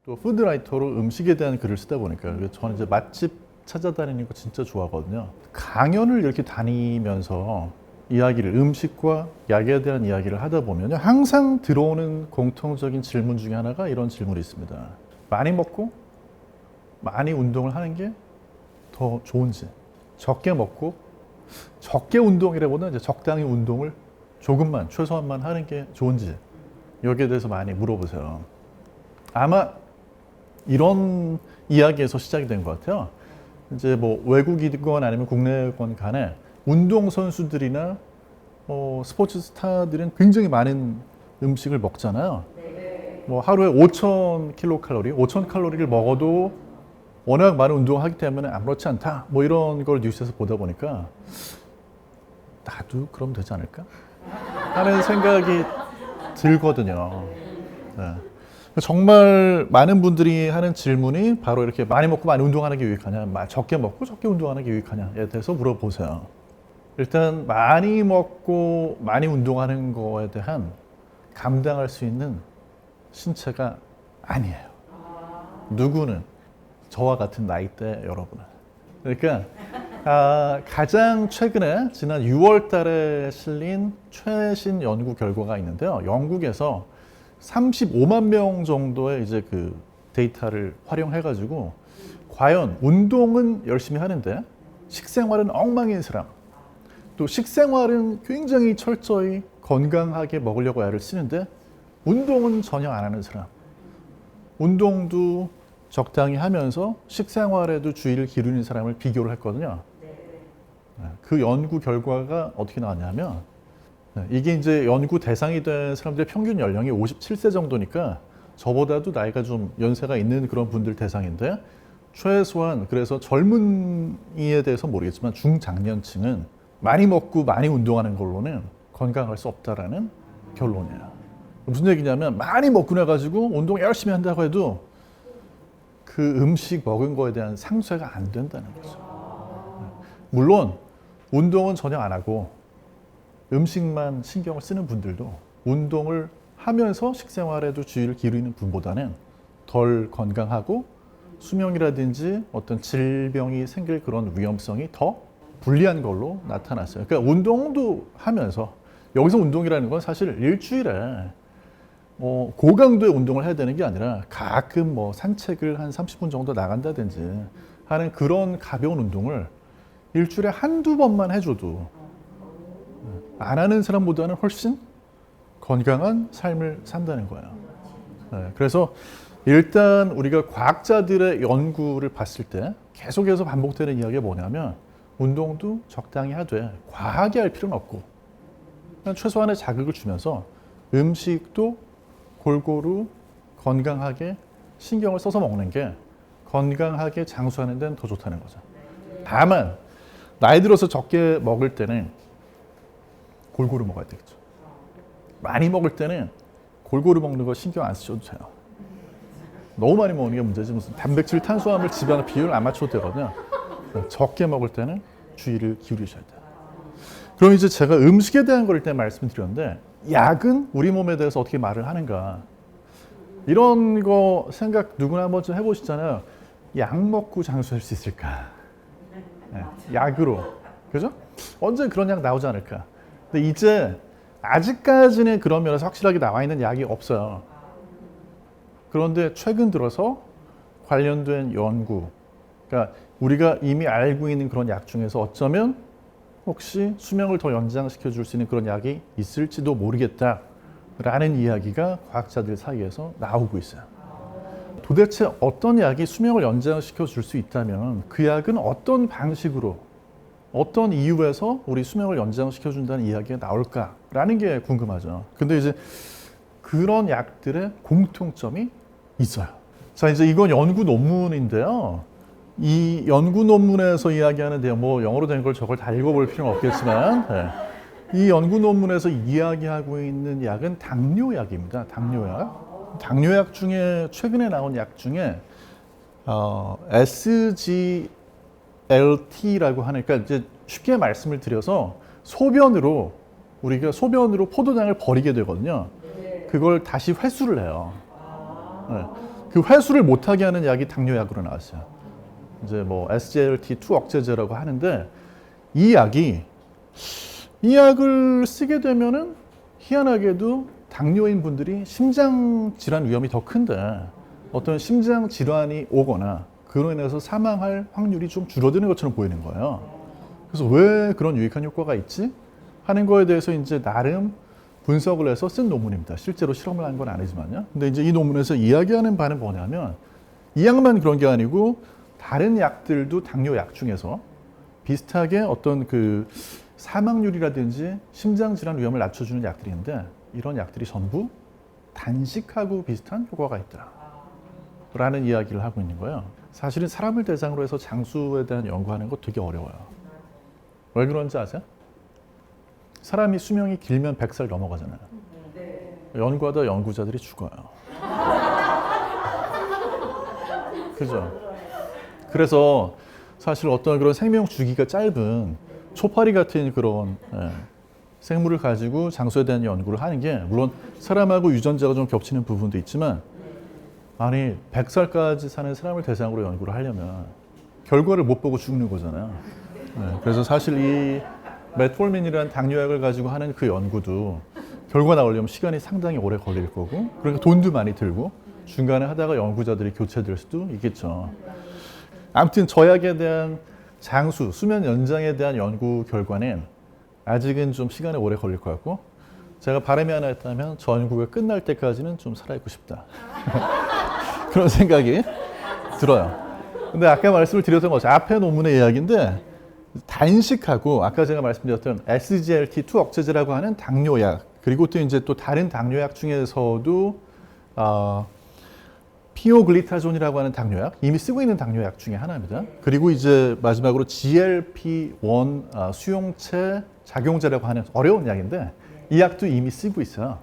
또 푸드라이터로 음식에 대한 글을 쓰다 보니까 저는 이제 맛집 찾아다니는 거 진짜 좋아하거든요. 강연을 이렇게 다니면서 이야기를 음식과 약에 대한 이야기를 하다 보면 항상 들어오는 공통적인 질문 중에 하나가 이런 질문이 있습니다. 많이 먹고 많이 운동을 하는 게 더 좋은지, 적게 먹고 적게 운동이라보다 이제 적당히 운동을 조금만 최소한만 하는 게 좋은지 여기에 대해서 많이 물어보세요. 아마 이런 이야기에서 시작이 된 것 같아요. 이제 뭐 외국이건 아니면 국내건 간에 운동 선수들이나 스포츠 스타들은 굉장히 많은 음식을 먹잖아요. 뭐 하루에 5,000kcal, 5,000칼로리를 먹어도 워낙 많은 운동을 하기 때문에 아무렇지 않다. 뭐 이런 걸 뉴스에서 보다 보니까 나도 그럼 되지 않을까? 하는 생각이 들거든요. 네. 정말 많은 분들이 하는 질문이 바로 이렇게 많이 먹고 많이 운동하는 게 유익하냐, 적게 먹고 적게 운동하는 게 유익하냐에 대해서 물어보세요. 일단 많이 먹고 많이 운동하는 거에 대한 감당할 수 있는 신체가 아니에요. 누구는 저와 같은 나이대 여러분은. 그러니까 가장 최근에 지난 6월 달에 실린 최신 연구 결과가 있는데요. 영국에서 35만 명 정도의 이제 그 데이터를 활용해가지고 과연 운동은 열심히 하는데 식생활은 엉망인 사람, 또 식생활은 굉장히 철저히 건강하게 먹으려고 애를 쓰는데 운동은 전혀 안 하는 사람, 운동도 적당히 하면서 식생활에도 주의를 기울이는 사람을 비교를 했거든요. 그 연구 결과가 어떻게 나왔냐면 이게 이제 연구 대상이 된 사람들의 평균 연령이 57세 정도니까 저보다도 나이가 좀 연세가 있는 그런 분들 대상인데 최소한 그래서 젊은이에 대해서 모르겠지만 중장년층은 많이 먹고 많이 운동하는 걸로는 건강할 수 없다라는 결론이에요. 무슨 얘기냐면 많이 먹고 나가지고 운동 열심히 한다고 해도 그 음식 먹은 거에 대한 상쇄가 안 된다는 거죠. 물론 운동은 전혀 안 하고 음식만 신경을 쓰는 분들도 운동을 하면서 식생활에도 주의를 기울이는 분보다는 덜 건강하고 수명이라든지 어떤 질병이 생길 그런 위험성이 더 불리한 걸로 나타났어요. 그러니까 운동도 하면서 여기서 운동이라는 건 사실 일주일에 고강도의 운동을 해야 되는 게 아니라 가끔 뭐 산책을 한 30분 정도 나간다든지 하는 그런 가벼운 운동을 일주일에 한두 번만 해줘도 안 하는 사람보다는 훨씬 건강한 삶을 산다는 거예요. 네, 그래서 일단 우리가 과학자들의 연구를 봤을 때 계속해서 반복되는 이야기가 뭐냐면 운동도 적당히 하되 과하게 할 필요는 없고 그냥 최소한의 자극을 주면서 음식도 골고루 건강하게 신경을 써서 먹는 게 건강하게 장수하는 데는 더 좋다는 거죠. 다만 나이 들어서 적게 먹을 때는 골고루 먹어야 되겠죠. 많이 먹을 때는 골고루 먹는 거 신경 안 쓰셔도 돼요. 너무 많이 먹는 게 문제지 무슨 단백질, 탄수화물, 지방 비율을 안 맞춰도 되거든요. 적게 먹을 때는 주의를 기울이셔야 돼요. 그럼 이제 제가 음식에 대한 걸 일단 말씀드렸는데 약은 우리 몸에 대해서 어떻게 말을 하는가 이런 거 생각 누구나 한번 좀 해보시잖아요. 약 먹고 장수할 수 있을까? 네, 약으로. 그죠? 언제 그런 약 나오지 않을까? 근데 이제 아직까지는 그런 면에서 확실하게 나와 있는 약이 없어요. 그런데 최근 들어서 관련된 연구, 그러니까 우리가 이미 알고 있는 그런 약 중에서 어쩌면 혹시 수명을 더 연장시켜 줄 수 있는 그런 약이 있을지도 모르겠다라는 이야기가 과학자들 사이에서 나오고 있어요. 도대체 어떤 약이 수명을 연장시켜 줄 수 있다면 그 약은 어떤 방식으로 어떤 이유에서 우리 수명을 연장시켜 준다는 이야기가 나올까라는 게 궁금하죠. 근데 이제 그런 약들의 공통점이 있어요. 자, 이제 이건 연구 논문인데요. 이 연구 논문에서 이야기하는 내용, 뭐 영어로 된 걸 저걸 다 읽어볼 필요는 없겠지만 네. 이 연구 논문에서 이야기하고 있는 약은 당뇨약입니다. 당뇨약. 당뇨약 중에 최근에 나온 약 중에 SGLT라고 하는, 그러니까 이제 쉽게 말씀을 드려서 우리가 소변으로 포도당을 버리게 되거든요. 그걸 다시 회수를 해요. 네. 그 회수를 못하게 하는 약이 당뇨약으로 나왔어요. 이제 뭐 SGLT2 억제제라고 하는데 이 약을 쓰게 되면은 희한하게도 당뇨인 분들이 심장 질환 위험이 더 큰데 어떤 심장 질환이 오거나 그로 인해서 사망할 확률이 좀 줄어드는 것처럼 보이는 거예요. 그래서 왜 그런 유익한 효과가 있지? 하는 거에 대해서 이제 나름 분석을 해서 쓴 논문입니다. 실제로 실험을 한 건 아니지만요. 근데 이제 이 논문에서 이야기하는 바는 뭐냐면 이 약만 그런 게 아니고 다른 약들도 당뇨약 중에서 비슷하게 어떤 그 사망률이라든지 심장 질환 위험을 낮춰주는 약들인데 이런 약들이 전부 단식하고 비슷한 효과가 있다. 라는 이야기를 하고 있는 거예요. 사실은 사람을 대상으로 해서 장수에 대한 연구하는 거 되게 어려워요. 왜 그런지 아세요? 사람이 수명이 길면 100살 넘어가잖아요. 연구하다 연구자들이 죽어요. 그죠? 그래서 사실 어떤 그런 생명 주기가 짧은 초파리 같은 그런 생물을 가지고 장수에 대한 연구를 하는 게 물론 사람하고 유전자가 좀 겹치는 부분도 있지만 아니 100살까지 사는 사람을 대상으로 연구를 하려면 결과를 못 보고 죽는 거잖아요. 그래서 사실 이 메트폴민이라는 당뇨약을 가지고 하는 그 연구도 결과 나오려면 시간이 상당히 오래 걸릴 거고 그러니까 돈도 많이 들고 중간에 하다가 연구자들이 교체될 수도 있겠죠. 아무튼 저 약에 대한 장수, 수면 연장에 대한 연구 결과는 아직은 좀 시간이 오래 걸릴 것 같고 제가 바람이 하나 있다면 저 연구가 끝날 때까지는 좀 살아있고 싶다. 그런 생각이 들어요. 근데 아까 말씀을 드렸던 것처럼 앞에 논문의 이야기인데 단식하고 아까 제가 말씀드렸던 SGLT2 억제제라고 하는 당뇨약 그리고 또 이제 또 다른 당뇨약 중에서도 피오글리타존이라고 하는 당뇨약 이미 쓰고 있는 당뇨약 중에 하나입니다. 그리고 이제 마지막으로 GLP-1 수용체 작용제라고 하는 어려운 약인데 이 약도 이미 쓰고 있어요.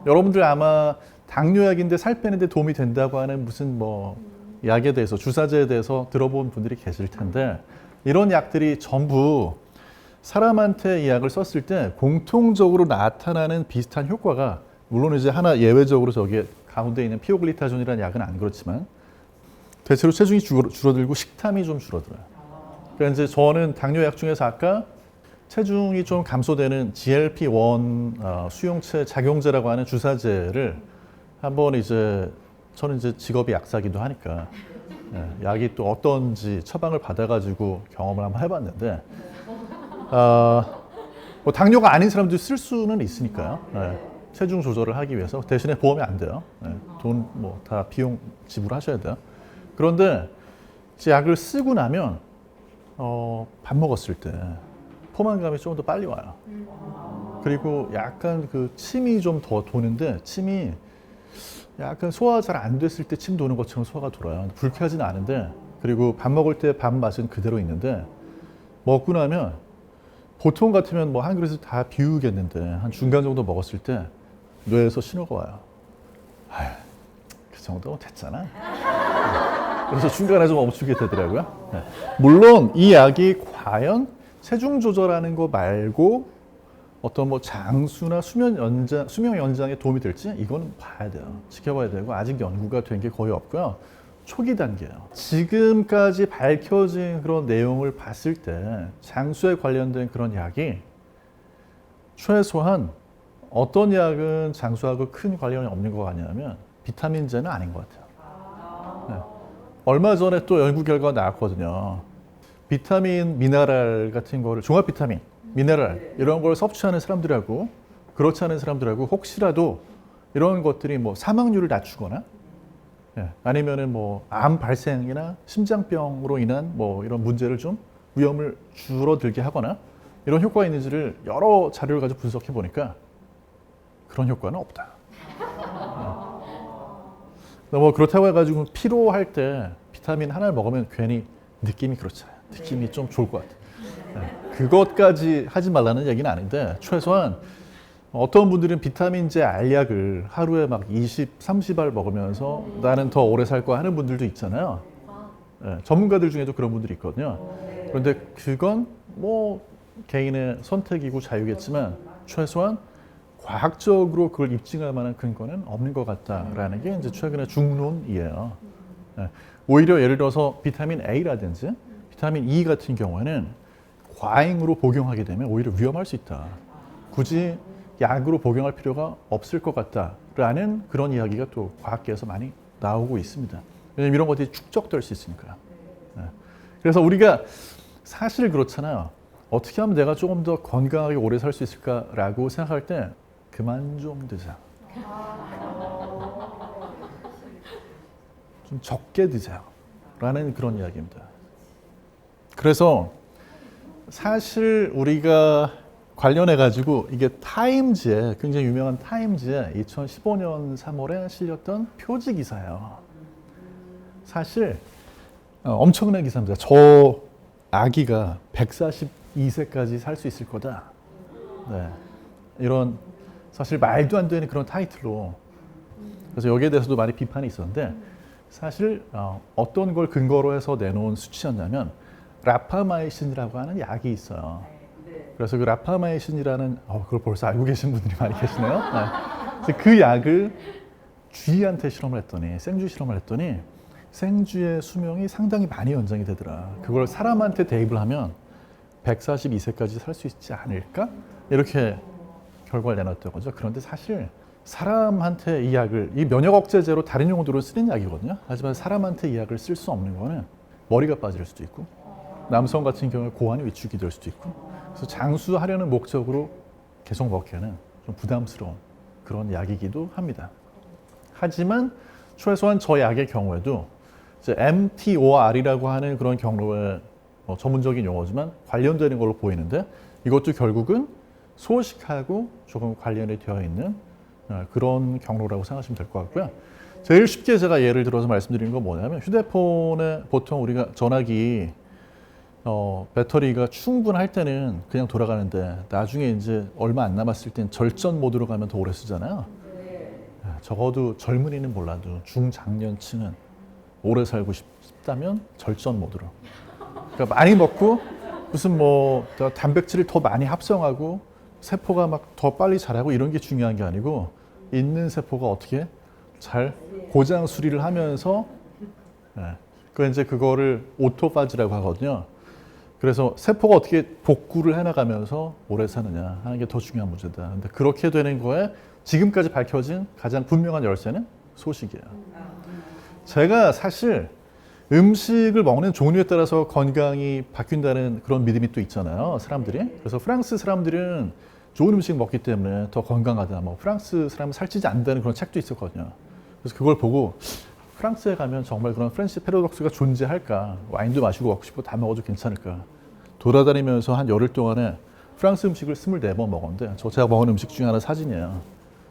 여러분들 아마 당뇨약인데 살 빼는데 도움이 된다고 하는 무슨 뭐 약에 대해서 주사제에 대해서 들어본 분들이 계실 텐데 이런 약들이 전부 사람한테 이 약을 썼을 때 공통적으로 나타나는 비슷한 효과가 물론 이제 하나 예외적으로 저기 가운데 있는 피오글리타존이라는 약은 안 그렇지만 대체로 체중이 줄어들고 식탐이 좀 줄어들어요. 그러니까 이제 저는 당뇨약 중에서 아까 체중이 좀 감소되는 GLP-1 수용체 작용제라고 하는 주사제를 한번 이제 저는 이제 직업이 약사기도 하니까 약이 또 어떤지 처방을 받아가지고 경험을 한번 해봤는데 뭐 당뇨가 아닌 사람도 쓸 수는 있으니까요. 체중 조절을 하기 위해서 대신에 보험이 안 돼요. 돈 뭐 다 비용 지불하셔야 돼요. 그런데 약을 쓰고 나면 밥 먹었을 때 포만감이 좀 더 빨리 와요. 그리고 약간 그 침이 좀 더 도는데 침이 약간 소화 잘 안 됐을 때 침 도는 것처럼 소화가 돌아요. 불쾌하지는 않은데 그리고 밥 먹을 때 밥 맛은 그대로 있는데 먹고 나면 보통 같으면 뭐 한 그릇을 다 비우겠는데 한 중간 정도 먹었을 때 뇌에서 신호가 와요. 아휴, 그 정도면 됐잖아. 그래서 중간에 좀 멈추게 되더라고요. 물론 이 약이 과연 체중 조절하는 거 말고 어떤 뭐 장수나 수명 연장에 도움이 될지 이거는 봐야 돼요. 지켜봐야 되고 아직 연구가 된 게 거의 없고요. 초기 단계예요. 지금까지 밝혀진 그런 내용을 봤을 때 장수에 관련된 그런 약이 최소한 어떤 약은 장수하고 큰 관련이 없는 것 같냐면 비타민제는 아닌 것 같아요. 얼마 전에 또 연구 결과가 나왔거든요. 비타민, 미네랄 같은 거를 종합 비타민, 미네랄 이런 걸 섭취하는 사람들하고 그렇지 않은 사람들하고 혹시라도 이런 것들이 뭐 사망률을 낮추거나 아니면은 뭐 암 발생이나 심장병으로 인한 뭐 이런 문제를 좀 위험을 줄어들게 하거나 이런 효과가 있는지를 여러 자료를 가지고 분석해 보니까 그런 효과는 없다. 뭐 그렇다고 해가지고 피로할 때 비타민 하나를 먹으면 괜히 느낌이 그렇잖아요. 느낌이 좀 좋을 것 같아요. 그것까지 하지 말라는 얘기는 아닌데 최소한 어떤 분들은 비타민제 알약을 하루에 막 20, 30알 먹으면서 나는 더 오래 살 거야 하는 분들도 있잖아요. 전문가들 중에도 그런 분들이 있거든요. 그런데 그건 뭐 개인의 선택이고 자유겠지만 최소한 과학적으로 그걸 입증할 만한 근거는 없는 것 같다라는 게 이제 최근의 중론이에요. 네. 오히려 예를 들어서 비타민 A라든지 비타민 E 같은 경우에는 과잉으로 복용하게 되면 오히려 위험할 수 있다. 굳이 약으로 복용할 필요가 없을 것 같다라는 그런 이야기가 또 과학계에서 많이 나오고 있습니다. 왜냐하면 이런 것들이 축적될 수 있으니까요. 네. 그래서 우리가 사실 그렇잖아요. 어떻게 하면 내가 조금 더 건강하게 오래 살 수 있을까라고 생각할 때 그만 좀 드자. 좀 적게 드자라는 그런 이야기입니다. 그래서 사실 우리가 관련해 가지고 이게 타임즈에 굉장히 유명한 타임즈에 2015년 3월에 실렸던 표지 기사예요. 사실 엄청난 기사입니다. 저 아기가 142세까지 살 수 있을 거다. 네. 이런 사실 말도 안 되는 그런 타이틀로 그래서 여기에 대해서도 많이 비판이 있었는데 사실 어떤 걸 근거로 해서 내놓은 수치였냐면 라파마이신이라고 하는 약이 있어요. 그래서 그 라파마이신이라는 그걸 벌써 알고 계신 분들이 많이 계시네요. 네. 그래서 그 약을 쥐한테 실험을 했더니 생쥐 실험을 했더니 생쥐의 수명이 상당히 많이 연장이 되더라. 그걸 사람한테 대입을 하면 142세까지 살 수 있지 않을까? 이렇게 결과를 내놨던 거죠. 그런데 사실 사람한테 이 약을 이 면역 억제제로 다른 용도로 쓰는 약이거든요. 하지만 사람한테 이 약을 쓸 수 없는 거는 머리가 빠질 수도 있고 남성 같은 경우에 고환이 위축이 될 수도 있고 그래서 장수하려는 목적으로 계속 먹기에는 좀 부담스러운 그런 약이기도 합니다. 하지만 최소한 저 약의 경우에도 이제 MTOR이라고 하는 그런 경로의 전문적인 용어지만 관련되는 걸로 보이는데 이것도 결국은 소식하고 조금 관련이 되어 있는 그런 경로라고 생각하시면 될 것 같고요. 제일 쉽게 제가 예를 들어서 말씀드리는 건 뭐냐면 휴대폰에 보통 우리가 전화기 배터리가 충분할 때는 그냥 돌아가는데 나중에 이제 얼마 안 남았을 땐 절전 모드로 가면 더 오래 쓰잖아요. 적어도 젊은이는 몰라도 중장년층은 오래 살고 싶다면 절전 모드로. 그러니까 많이 먹고 무슨 뭐 단백질을 더 많이 합성하고 세포가 막 더 빨리 자라고 이런 게 중요한 게 아니고 있는 세포가 어떻게 잘 고장 수리를 하면서 이제 그거를 오토파지라고 하거든요. 그래서 세포가 어떻게 복구를 해나가면서 오래 사느냐 하는 게 더 중요한 문제다. 근데 그렇게 되는 거에 지금까지 밝혀진 가장 분명한 열쇠는 소식이에요. 제가 사실 음식을 먹는 종류에 따라서 건강이 바뀐다는 그런 믿음이 또 있잖아요. 사람들이. 그래서 프랑스 사람들은 좋은 음식 먹기 때문에 더 건강하다. 뭐 프랑스 사람은 살찌지 않는다는 그런 책도 있었거든요. 그래서 그걸 보고 프랑스에 가면 정말 그런 프렌치 패러독스가 존재할까? 와인도 마시고 먹고 싶고 다 먹어도 괜찮을까? 돌아다니면서 한 열흘 동안에 프랑스 음식을 24번 먹었는데 제가 먹은 음식 중에 하나 사진이에요.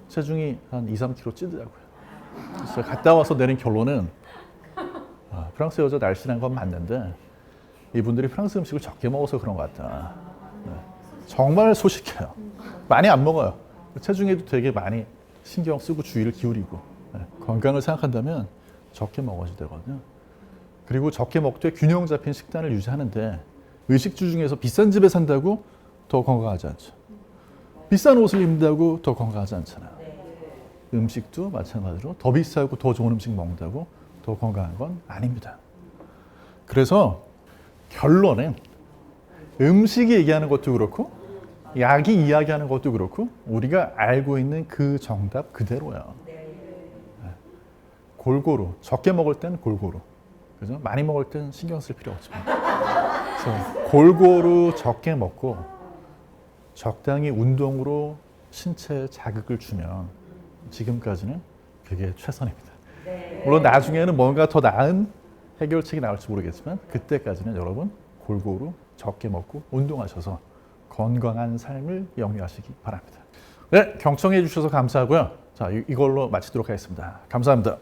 체중이 한 2-3kg 찌더라고요. 그래서 갔다 와서 내린 결론은 프랑스 여자 날씬한 건 맞는데 이분들이 프랑스 음식을 적게 먹어서 그런 것 같다. 네. 정말 소식해요. 많이 안 먹어요. 체중에도 되게 많이 신경 쓰고 주의를 기울이고 건강을 생각한다면 적게 먹어야 되거든요. 그리고 적게 먹되 균형 잡힌 식단을 유지하는데 의식주 중에서 비싼 집에 산다고 더 건강하지 않죠. 비싼 옷을 입는다고 더 건강하지 않잖아요. 음식도 마찬가지로 더 비싸고 더 좋은 음식 먹는다고 더 건강한 건 아닙니다. 그래서 결론은 음식이 얘기하는 것도 그렇고 약이 이야기하는 것도 그렇고 우리가 알고 있는 그 정답 그대로예요. 골고루 적게 먹을 땐 골고루 그죠? 많이 먹을 땐 신경 쓸 필요 없지만 그래서 골고루 적게 먹고 적당히 운동으로 신체에 자극을 주면 지금까지는 그게 최선입니다. 물론 나중에는 뭔가 더 나은 해결책이 나올지 모르겠지만 그때까지는 여러분 골고루 적게 먹고 운동하셔서 건강한 삶을 영위하시기 바랍니다. 네, 경청해 주셔서 감사하고요. 자, 이걸로 마치도록 하겠습니다. 감사합니다.